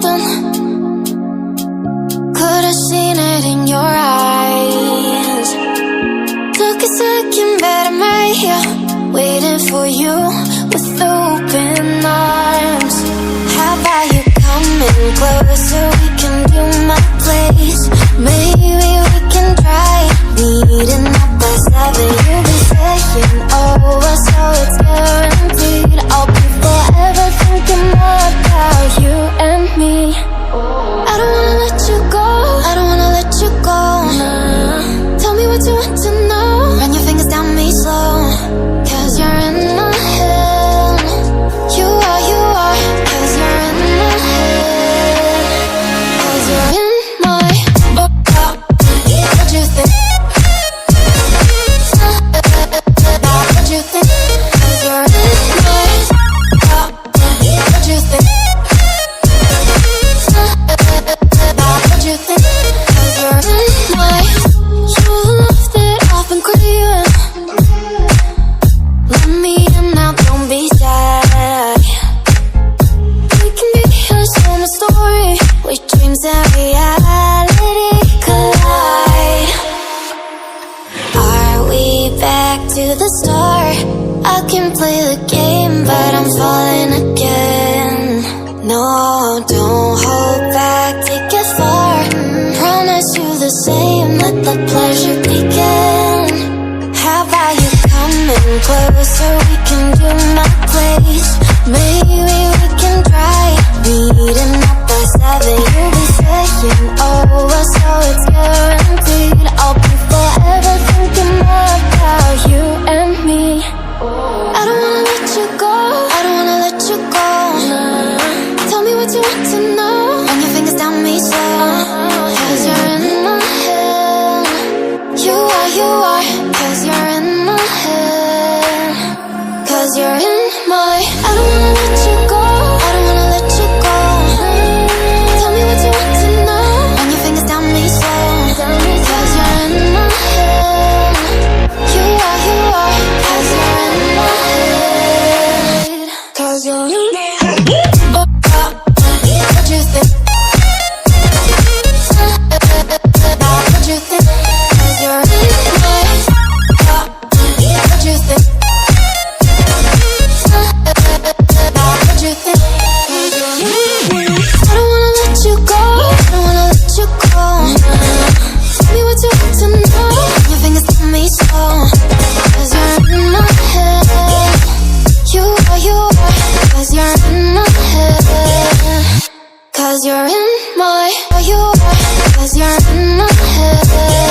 something. Could've seen it in your eyes. Took a second, but I'm right here, waiting for you with open arms. How about you coming closer? We can do my place. Maybe we can try meeting up by 7. You'll be saying over, so it's guaranteed. I'll be forever thinking more about you and me. I don't wanna let you go, I don't wanna let you go. Tell me what you want to know. Run your fingers down me slow, 'cause you're in my head. You are, 'cause you're in my head. 'Cause you're in my what you think? What you think? 'Cause you're in my what you think? What you think? 'Cause you're in my you love that I've been craving. Let me in now, don't be shy. We can be a summer story where dreams and reality collide. Are we back to the start? I can play the game, but I'm falling again. No, don't hold back, take it far. Promise you the same, let the pleasure begin. How about you coming closer? We can do my place. Maybe we can try meeting up by 7. You'll be saying over, so it's guaranteed. I'll be forever thinking more about you and me. I don't wanna let you go, I don't wanna let you go. Tell me what you want to know. Run your fingers down me slow, 'cause you're in my head. You are, 'cause you're in my head. 'Cause you're in my I don't wanna let you go, I don't wanna let you go. Tell me what you want to know. Run your fingers down me slow, 'cause you're in my head. You are, 'cause you're in my head. 'Cause you're in my head. What you think? What you think? 'Cause you're in my what you think? What you think? 'Cause you're in my I don't wanna let you go, I don't wanna let you go. Tell me what you want to know. Your fingers tell me slow, 'cause you're in my head. You are, 'cause you're in my head. 'Cause you're in my you are, 'cause you're in my head.